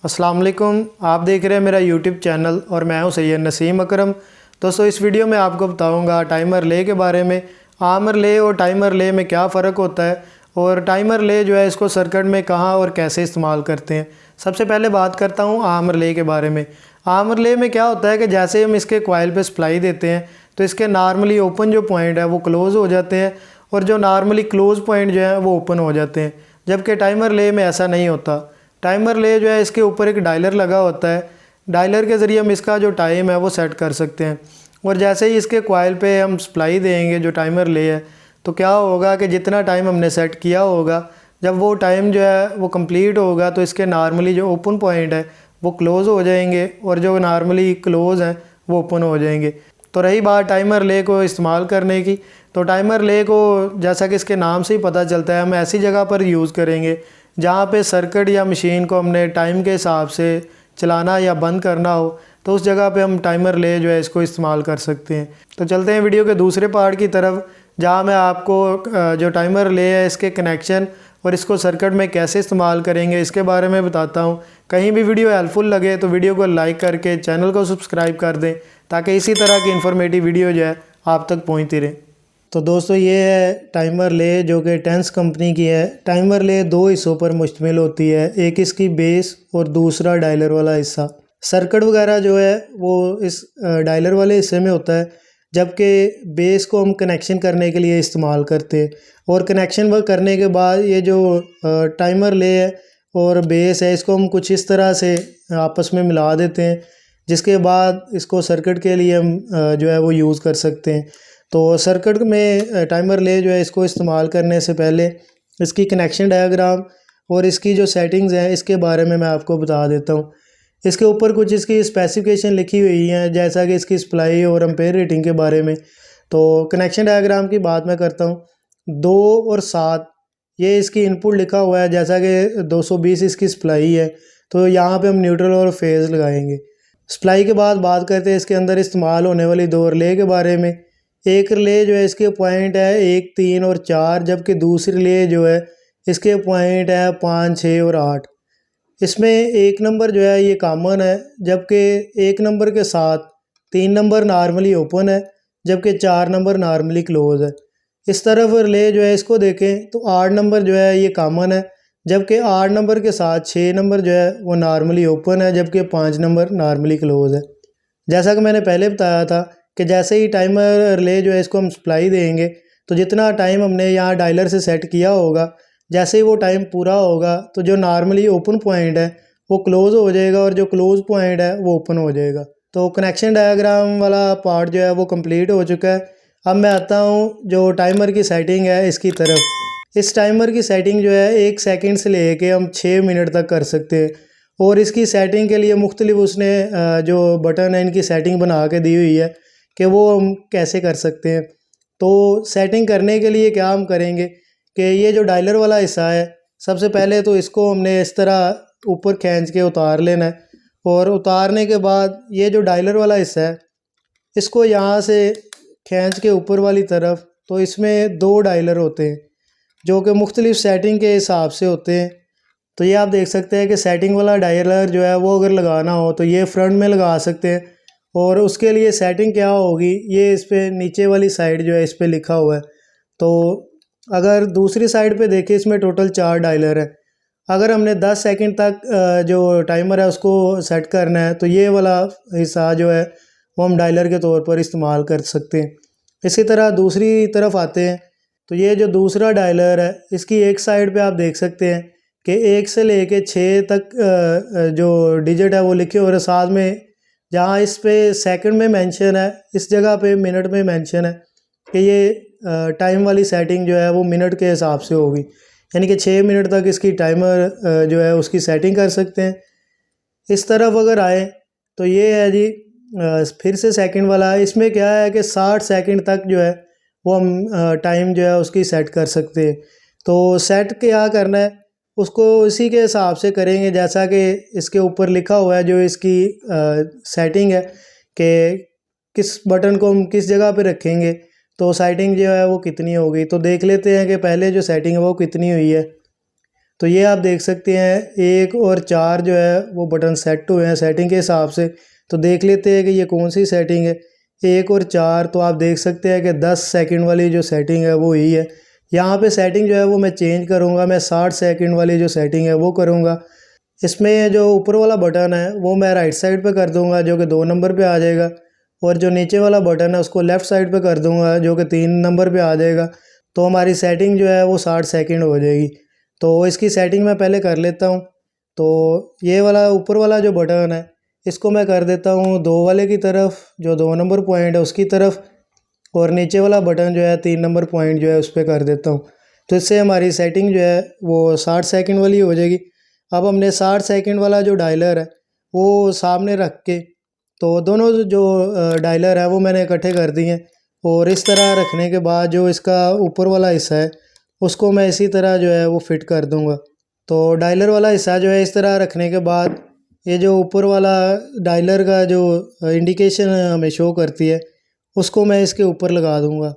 अस्सलाम वालेकुम। आप देख रहे हैं मेरा यूट्यूब चैनल और मैं हूं सैयद नसीम अकरम। दोस्तों, इस वीडियो में आपको बताऊंगा टाइमर ले के बारे में। आम रिले और टाइमर ले में क्या फ़र्क होता है और टाइमर ले जो है इसको सर्किट में कहाँ और कैसे इस्तेमाल करते हैं। सबसे पहले बात करता हूँ आम रिले के बारे में। आम रिले में क्या होता है कि जैसे हम इसके कॉइल पे सप्लाई देते हैं तो इसके नॉर्मली ओपन जो पॉइंट है वो क्लोज़ हो जाते हैं और जो नॉर्मली क्लोज़ पॉइंट जो है वो ओपन हो जाते हैं, जबकि टाइमर ले में ऐसा नहीं होता। टाइमर ले जो है इसके ऊपर एक डायलर लगा होता है। डायलर के ज़रिए हम इसका जो टाइम है वो सेट कर सकते हैं और जैसे ही इसके कॉइल पे हम सप्लाई देंगे जो टाइमर ले है तो क्या होगा कि जितना टाइम हमने सेट किया होगा, जब वो टाइम जो है वो कंप्लीट होगा तो इसके नॉर्मली जो ओपन पॉइंट है वो क्लोज़ हो जाएंगे और जो नॉर्मली क्लोज़ हैं वो ओपन हो जाएंगे। तो रही बात टाइमर ले को इस्तेमाल करने की, तो टाइमर ले को जैसा कि इसके नाम से ही पता चलता है हम ऐसी जगह पर यूज़ करेंगे जहाँ पे सर्किट या मशीन को हमने टाइम के हिसाब से चलाना या बंद करना हो, तो उस जगह पे हम टाइमर ले जो है इसको इस्तेमाल कर सकते हैं। तो चलते हैं वीडियो के दूसरे पार्ट की तरफ, जहाँ मैं आपको जो टाइमर ले है इसके कनेक्शन और इसको सर्किट में कैसे इस्तेमाल करेंगे इसके बारे में बताता हूँ। कहीं भी वीडियो हेल्पफुल लगे तो वीडियो को लाइक करके चैनल को सब्सक्राइब कर दें ताकि इसी तरह की इन्फॉर्मेटिव वीडियो जो है आप तक पहुँचती रहे। तो दोस्तों, ये है टाइमर ले जो कि टेंस कंपनी की है। टाइमर ले दो हिस्सों पर मुश्तमिल होती है, एक इसकी बेस और दूसरा डायलर वाला हिस्सा। सर्किट वगैरह जो है वो इस डायलर वाले हिस्से में होता है, जबकि बेस को हम कनेक्शन करने के लिए इस्तेमाल करते हैं। और कनेक्शन वर्क करने के बाद ये जो टाइमर ले है और बेस है इसको हम कुछ इस तरह से आपस में मिला देते हैं, जिसके बाद इसको सर्किट के लिए हम जो है वो यूज़ कर सकते हैं। तो सर्किट में टाइमर ले जो है इसको इस्तेमाल करने से पहले इसकी कनेक्शन डायग्राम और इसकी जो सेटिंग्स हैं इसके बारे में मैं आपको बता देता हूँ। इसके ऊपर कुछ इसकी स्पेसिफिकेशन लिखी हुई हैं, जैसा कि इसकी सप्लाई और एम्पेयर रेटिंग के बारे में। तो कनेक्शन डायग्राम की बात मैं करता हूँ। 2 और 7 ये इसकी इनपुट लिखा हुआ है, जैसा कि 220 इसकी सप्लाई है, तो यहाँ पे हम न्यूट्रल और फेज़ लगाएंगे। सप्लाई के बाद बात करते हैं इसके अंदर इस्तेमाल होने वाली 2 रिले के बारे में। एक रिले जो है इसके पॉइंट है 1, 3 और 4, जबकि दूसरी रिले जो है इसके पॉइंट है 5, 6 और 8। इसमें 1 नंबर जो है ये कॉमन है, जबकि 1 नंबर के साथ 3 नंबर नॉर्मली ओपन है, जबकि 4 नंबर नॉर्मली क्लोज है। इस तरफ रिले जो है इसको देखें तो 8 नंबर जो है ये कॉमन है, जबकि 8 नंबर के साथ 6 नंबर जो है वो नॉर्मली ओपन है, जबकि 5 नंबर नॉर्मली क्लोज है। जैसा कि मैंने पहले बताया था कि जैसे ही टाइमर रिले जो है इसको हम सप्लाई देंगे तो जितना टाइम हमने यहाँ डायलर से सेट किया होगा, जैसे ही वो टाइम पूरा होगा तो जो नॉर्मली ओपन पॉइंट है वो क्लोज़ हो जाएगा और जो क्लोज़ पॉइंट है वो ओपन हो जाएगा। तो कनेक्शन डायग्राम वाला पार्ट जो है वो कंप्लीट हो चुका है। अब मैं आता हूँ जो टाइमर की सेटिंग है इसकी तरफ। इस टाइमर की सेटिंग जो है 1 सेकंड से लेके हम 6 मिनट तक कर सकते हैं और इसकी सेटिंग के लिए मुख्तलिफ उसने जो बटन है इनकी सेटिंग बना के दी हुई है कि वो हम कैसे कर सकते हैं। तो सेटिंग करने के लिए क्या हम करेंगे कि ये जो डायलर वाला हिस्सा है, सबसे पहले तो इसको हमने इस तरह ऊपर खींच के उतार लेना है और उतारने के बाद ये जो डायलर वाला हिस्सा है इसको यहाँ से खींच के ऊपर वाली तरफ, तो इसमें 2 डायलर होते हैं जो कि मुख्तलिफ सेटिंग के हिसाब से होते हैं। तो ये आप देख सकते हैं कि सेटिंग वाला डायलर जो है वो अगर लगाना हो तो ये फ्रंट में लगा सकते हैं और उसके लिए सेटिंग क्या होगी ये इस पे नीचे वाली साइड जो है इस पे लिखा हुआ है। तो अगर दूसरी साइड पे देखें इसमें टोटल 4 डायलर है। अगर हमने 10 सेकंड तक जो टाइमर है उसको सेट करना है तो ये वाला हिस्सा जो है वो हम डायलर के तौर पर इस्तेमाल कर सकते हैं। इसी तरह दूसरी तरफ आते हैं तो ये जो दूसरा डायलर है इसकी एक साइड पे आप देख सकते हैं कि 1 से लेके 6 तक जो डिजिट है वो लिखे हो रहे, साथ में जहाँ इस पे सेकंड में मेंशन है इस जगह पे मिनट में मेंशन है कि ये टाइम वाली सेटिंग जो है वो मिनट के हिसाब से होगी, यानी कि 6 मिनट तक इसकी टाइमर जो है उसकी सेटिंग कर सकते हैं। इस तरफ अगर आए तो ये है जी फिर से सेकंड वाला है। इसमें क्या है कि 60 सेकंड तक जो है वो हम टाइम जो है उसकी सेट कर सकते हैं। तो सेट क्या करना है उसको इसी के हिसाब से करेंगे जैसा कि इसके ऊपर लिखा हुआ है जो इसकी सेटिंग है कि किस बटन को हम किस जगह पे रखेंगे तो सेटिंग जो है वो कितनी होगी। तो देख लेते हैं कि पहले जो सेटिंग है वो कितनी हुई है। तो ये आप देख सकते हैं 1 और 4 जो है वो बटन सेट हुए हैं सेटिंग के हिसाब से। तो देख लेते हैं कि ये कौन सी सेटिंग है। 1 और 4 तो आप देख सकते हैं कि 10 सेकंड वाली जो सेटिंग है वो ही है। यहाँ पे सेटिंग जो है वो मैं चेंज करूँगा, मैं 60 सेकंड वाली जो सेटिंग है वो करूँगा। इसमें जो ऊपर वाला बटन है वो मैं राइट साइड पे कर दूँगा जो कि 2 नंबर पे आ जाएगा, और जो नीचे वाला बटन है उसको लेफ़्ट साइड पे कर दूँगा जो कि 3 नंबर पे आ जाएगा। तो हमारी सेटिंग जो है वो 60 सेकंड हो जाएगी। तो इसकी सेटिंग मैं पहले कर लेता हूँ। तो ये वाला ऊपर वाला जो बटन है इसको मैं कर देता हूँ 2 वाले की तरफ, जो 2 नंबर पॉइंट है उसकी तरफ, और नीचे वाला बटन जो है 3 नंबर पॉइंट जो है उस पर कर देता हूँ। तो इससे हमारी सेटिंग जो है वो 60 सेकंड वाली हो जाएगी। अब हमने 60 सेकंड वाला जो डायलर है वो सामने रख के, तो दोनों जो डायलर है वो मैंने इकट्ठे कर दिए हैं, और इस तरह रखने के बाद जो इसका ऊपर वाला हिस्सा है उसको मैं इसी तरह जो है वो फिट कर दूंगा। तो डायलर वाला हिस्सा जो है इस तरह रखने के बाद ये जो ऊपर वाला डायलर का जो इंडिकेशन हमें शो करती है उसको मैं इसके ऊपर लगा दूंगा।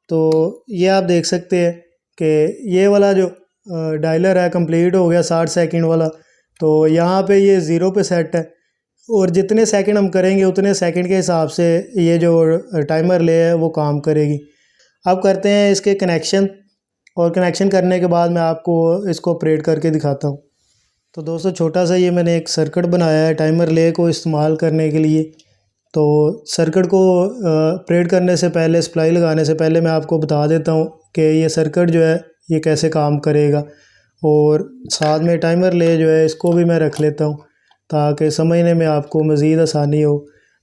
तो ये आप देख सकते हैं कि ये वाला जो डायलर है कंप्लीट हो गया 60 सेकंड वाला। तो यहाँ पे ये 0 पे सेट है, और जितने सेकंड हम करेंगे उतने सेकंड के हिसाब से ये जो टाइमर ले है वो काम करेगी। अब करते हैं इसके कनेक्शन, और कनेक्शन करने के बाद मैं आपको इसको ऑपरेट करके दिखाता हूँ। तो दोस्तों छोटा सा ये मैंने एक सर्किट बनाया है टाइमर ले को इस्तेमाल करने के लिए। तो सर्किट को ऑपरेट करने से पहले, सप्लाई लगाने से पहले मैं आपको बता देता हूँ कि ये सर्किट जो है ये कैसे काम करेगा, और साथ में टाइमर ले जो है इसको भी मैं रख लेता हूँ ताकि समझने में आपको मज़ीद आसानी हो।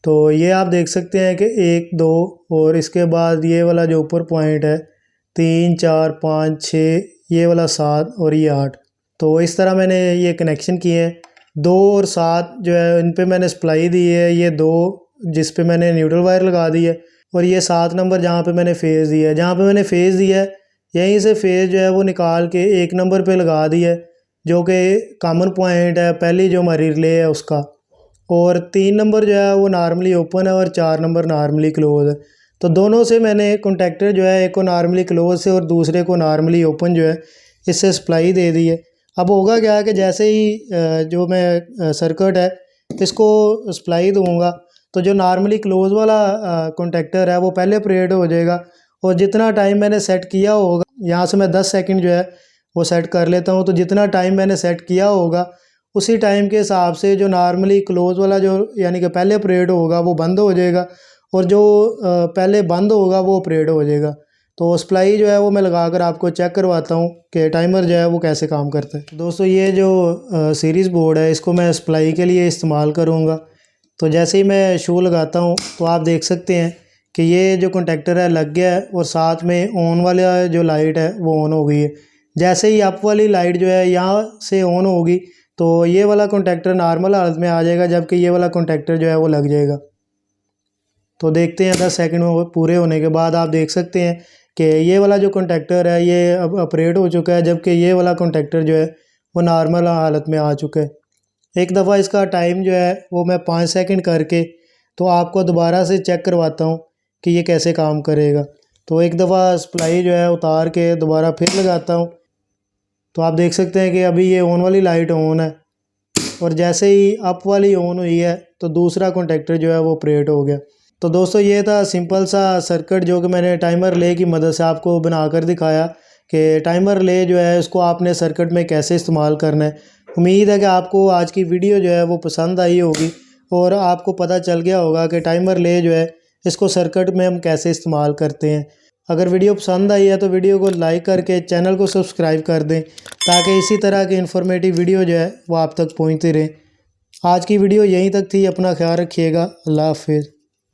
तो ये आप देख सकते हैं कि 1 2 और इसके बाद ये वाला जो ऊपर पॉइंट है 3 4 5 6, ये वाला 7 और ये 8। तो इस तरह मैंने ये कनेक्शन किए हैं। 2 और 7 जो है इन पे मैंने सप्लाई दी है, ये 2 जिस पे मैंने न्यूट्रल वायर लगा दी है, और ये 7 नंबर जहाँ पे मैंने फेज़ दिया है। जहाँ पे मैंने फेज़ दिया है यहीं से फेज़ जो है वो निकाल के 1 नंबर पे लगा दी है जो कि कॉमन पॉइंट है पहली जो हमारी रिले है उसका, और 3 नंबर जो है वो नॉर्मली ओपन है और 4 नंबर नॉर्मली क्लोज़ है। तो दोनों से मैंने कॉन्टैक्टर जो है एक को नॉर्मली क्लोज़ से और दूसरे को नॉर्मली ओपन जो है इससे सप्लाई दे दी है। अब होगा क्या है कि जैसे ही जो मैं सर्किट है इसको सप्लाई दूंगा तो जो नॉर्मली क्लोज़ वाला कॉन्टैक्टर है वो पहले ऑपरेट हो जाएगा, और जितना टाइम मैंने सेट किया होगा, यहाँ से मैं 10 सेकंड जो है वो सेट कर लेता हूँ। तो जितना टाइम मैंने सेट किया होगा उसी टाइम के हिसाब से जो नॉर्मली क्लोज़ वाला जो यानी कि पहले ऑपरेट होगा वो बंद हो जाएगा, और जो पहले बंद होगा वो ऑपरेट हो जाएगा। तो सप्लाई जो है वो मैं लगा कर आपको चेक करवाता हूँ कि टाइमर जो है वो कैसे काम करता है। दोस्तों ये जो सीरीज़ बोर्ड है इसको मैं सप्लाई के लिए इस्तेमाल करूँगा। तो जैसे ही मैं शो लगाता हूँ तो आप देख सकते हैं कि ये जो कॉन्टैक्टर है लग गया है, और साथ में ऑन वाला जो लाइट है वो ऑन हो गई है। जैसे ही अप वाली लाइट जो है यहाँ से ऑन होगी तो ये वाला कॉन्टैक्टर नॉर्मल हालत में आ जाएगा, जबकि ये वाला कॉन्टैक्टर जो है वो लग जाएगा। तो देखते हैं 10 सेकंड में पूरे होने के बाद आप देख सकते हैं कि ये वाला जो कॉन्टैक्टर है ये अब ऑपरेट हो चुका है, जबकि ये वाला कॉन्टैक्टर जो है वो नॉर्मल हालत में आ चुका है। एक दफ़ा इसका टाइम जो है वो मैं 5 सेकंड करके तो आपको दोबारा से चेक करवाता हूँ कि ये कैसे काम करेगा। तो एक दफ़ा सप्लाई जो है उतार के दोबारा फिर लगाता हूँ। तो आप देख सकते हैं कि अभी ये ऑन वाली लाइट ऑन है, और जैसे ही अप वाली ऑन हुई है तो दूसरा कॉन्टैक्टर जो है वो ऑपरेट हो गया। तो दोस्तों ये था सिंपल सा सर्किट जो कि मैंने टाइमर ले की मदद से आपको बनाकर दिखाया कि टाइमर ले जो है उसको आपने सर्किट में कैसे इस्तेमाल करना है। उम्मीद है कि आपको आज की वीडियो जो है वो पसंद आई होगी, और आपको पता चल गया होगा कि टाइमर ले जो है इसको सर्किट में हम कैसे इस्तेमाल करते हैं। अगर वीडियो पसंद आई है तो वीडियो को लाइक करके चैनल को सब्सक्राइब कर दें ताकि इसी तरह की इन्फॉर्मेटिव वीडियो जो है वो आप तक पहुँचती रहे। आज की वीडियो यहीं तक थी। अपना ख्याल रखिएगा। अल्लाह हाफिज़।